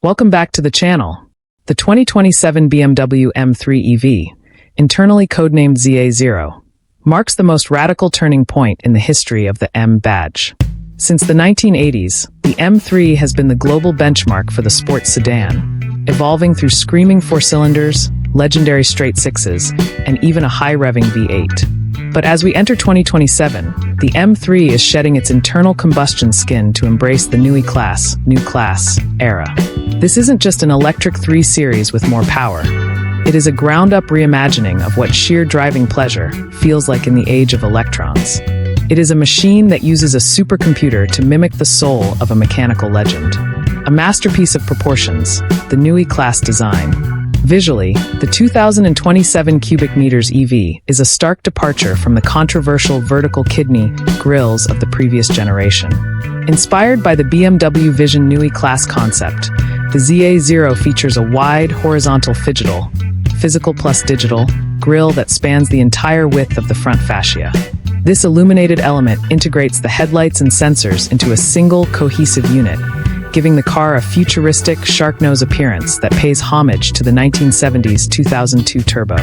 Welcome back to the channel. The 2027 BMW M3 EV, internally codenamed ZA0, marks the most radical turning point in the history of the M badge. Since the 1980s, the M3 has been the global benchmark for the sports sedan, evolving through screaming four cylinders, legendary straight sixes, and even a high-revving V8. But as we enter 2027, the M3 is shedding its internal combustion skin to embrace the Neue Klasse era. This isn't just an electric 3 Series with more power. It is a ground-up reimagining of what sheer driving pleasure feels like in the age of electrons. It is a machine that uses a supercomputer to mimic the soul of a mechanical legend. A masterpiece of proportions, the Neue Klasse design. Visually, the 2027 cubic meters EV is a stark departure from the controversial vertical kidney grilles of the previous generation. Inspired by the BMW Vision Neue Klasse concept, the ZA0 features a wide, horizontal physical plus digital, grille that spans the entire width of the front fascia. This illuminated element integrates the headlights and sensors into a single, cohesive unit, giving the car a futuristic, shark-nose appearance that pays homage to the 1970s 2002 turbo.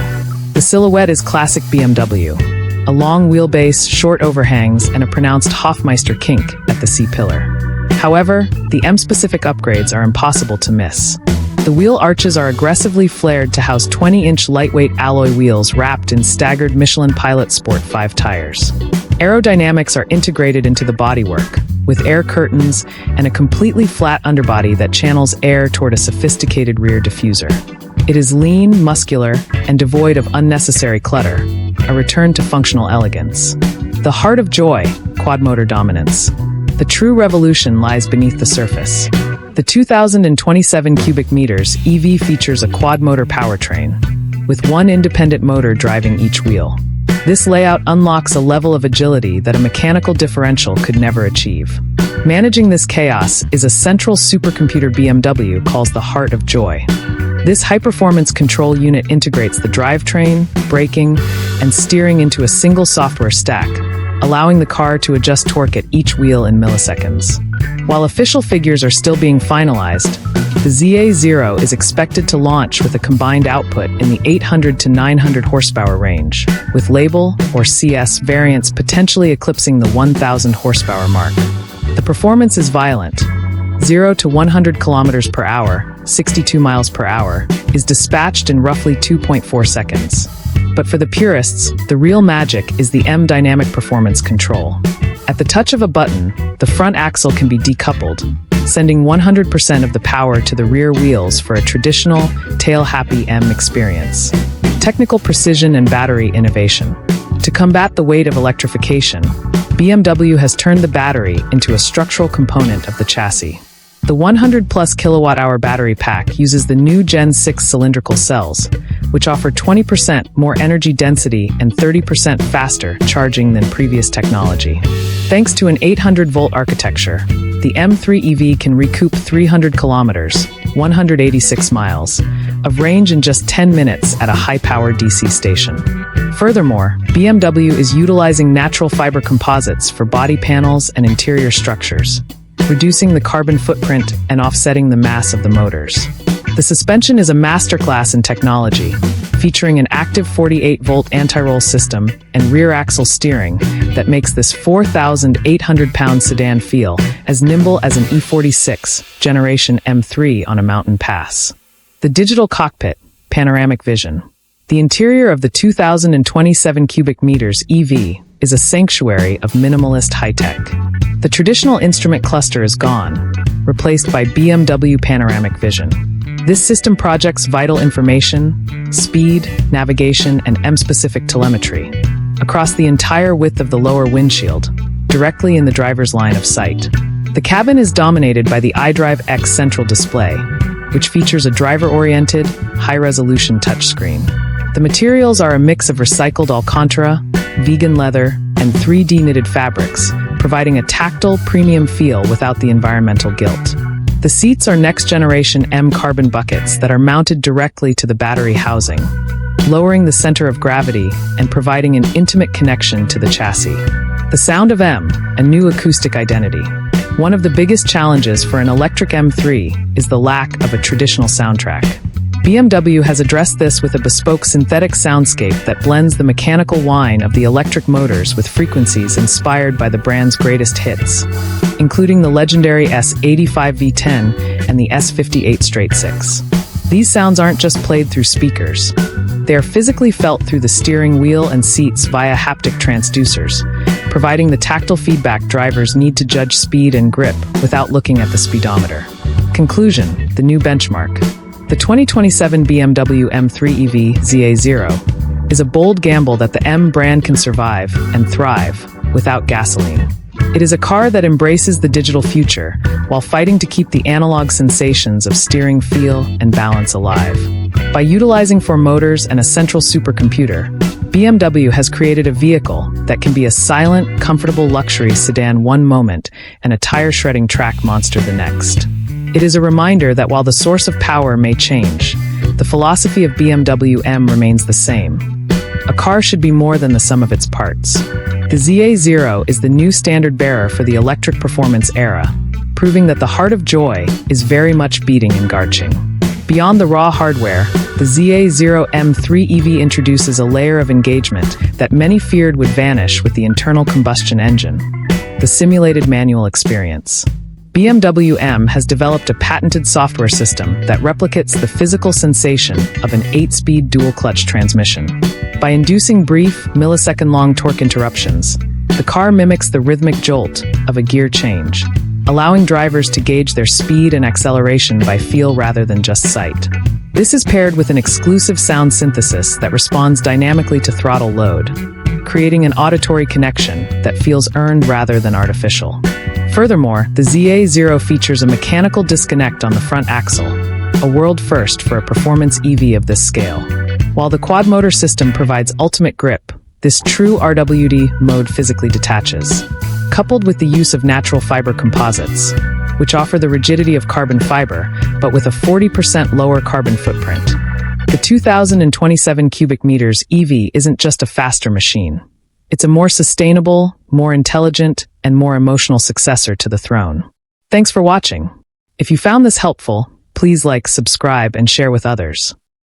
The silhouette is classic BMW, a long wheelbase, short overhangs, and a pronounced Hofmeister kink at the C-pillar. However, the M-specific upgrades are impossible to miss. The wheel arches are aggressively flared to house 20-inch lightweight alloy wheels wrapped in staggered Michelin Pilot Sport 5 tires. Aerodynamics are integrated into the bodywork, with air curtains and a completely flat underbody that channels air toward a sophisticated rear diffuser. It is lean, muscular, and devoid of unnecessary clutter, a return to functional elegance. The heart of joy, quad-motor dominance. The true revolution lies beneath the surface. The 2027 cubic meters EV features a quad-motor powertrain, with one independent motor driving each wheel. This layout unlocks a level of agility that a mechanical differential could never achieve. Managing this chaos is a central supercomputer BMW calls the heart of joy. This high-performance control unit integrates the drivetrain, braking, and steering into a single software stack, allowing the car to adjust torque at each wheel in milliseconds. While official figures are still being finalized, the ZA0 is expected to launch with a combined output in the 800 to 900 horsepower range, with label or CS variants potentially eclipsing the 1,000 horsepower mark. The performance is violent. 0 to 100 kilometers per hour, 62 miles per hour, is dispatched in roughly 2.4 seconds. But for the purists, the real magic is the M dynamic performance control. At the touch of a button, the front axle can be decoupled, sending 100% of the power to the rear wheels for a traditional, tail-happy M experience. Technical precision and battery innovation. To combat the weight of electrification, BMW has turned the battery into a structural component of the chassis. The 100-plus kilowatt-hour battery pack uses the new Gen 6 cylindrical cells, which offer 20% more energy density and 30% faster charging than previous technology. Thanks to an 800-volt architecture, the M3 EV can recoup 300 kilometers, 186 miles, of range in just 10 minutes at a high-power DC station. Furthermore, BMW is utilizing natural fiber composites for body panels and interior structures, reducing the carbon footprint and offsetting the mass of the motors. The suspension is a masterclass in technology, featuring an active 48-volt anti-roll system and rear axle steering that makes this 4,800-pound sedan feel as nimble as an E46 generation M3 on a mountain pass. The digital cockpit, panoramic vision. The interior of the 2027 cubic meters EV is a sanctuary of minimalist high-tech. The traditional instrument cluster is gone, replaced by BMW Panoramic Vision. This system projects vital information, speed, navigation, and M-specific telemetry across the entire width of the lower windshield, directly in the driver's line of sight. The cabin is dominated by the iDrive X central display, which features a driver-oriented, high-resolution touchscreen. The materials are a mix of recycled Alcantara, vegan leather, and 3D knitted fabrics, providing a tactile, premium feel without the environmental guilt. The seats are next-generation M carbon buckets that are mounted directly to the battery housing, lowering the center of gravity and providing an intimate connection to the chassis. The sound of M, a new acoustic identity. One of the biggest challenges for an electric M3 is the lack of a traditional soundtrack. BMW has addressed this with a bespoke synthetic soundscape that blends the mechanical whine of the electric motors with frequencies inspired by the brand's greatest hits, including the legendary S85 V10 and the S58 Straight 6. These sounds aren't just played through speakers. They are physically felt through the steering wheel and seats via haptic transducers, providing the tactile feedback drivers need to judge speed and grip without looking at the speedometer. Conclusion: the new benchmark. The 2027 BMW M3 EV ZA0 is a bold gamble that the M brand can survive and thrive without gasoline. It is a car that embraces the digital future while fighting to keep the analog sensations of steering feel and balance alive. By utilizing four motors and a central supercomputer, BMW has created a vehicle that can be a silent, comfortable luxury sedan one moment and a tire-shredding track monster the next. It is a reminder that while the source of power may change, the philosophy of BMW M remains the same. A car should be more than the sum of its parts. The ZA0 is the new standard bearer for the electric performance era, proving that the heart of joy is very much beating and garching. Beyond the raw hardware, the ZA0 M3 EV introduces a layer of engagement that many feared would vanish with the internal combustion engine: the simulated manual experience. BMW M has developed a patented software system that replicates the physical sensation of an 8-speed dual-clutch transmission. By inducing brief, millisecond-long torque interruptions, the car mimics the rhythmic jolt of a gear change, allowing drivers to gauge their speed and acceleration by feel rather than just sight. This is paired with an exclusive sound synthesis that responds dynamically to throttle load, creating an auditory connection that feels earned rather than artificial. Furthermore, the ZA0 features a mechanical disconnect on the front axle, a world first for a performance EV of this scale. While the quad-motor system provides ultimate grip, this true RWD mode physically detaches. Coupled with the use of natural fiber composites, which offer the rigidity of carbon fiber, but with a 40% lower carbon footprint. The 2027 cubic meters EV isn't just a faster machine. It's a more sustainable, more intelligent, and more emotional successor to the throne. Thanks for watching. If you found this helpful, please like, subscribe, and share with others.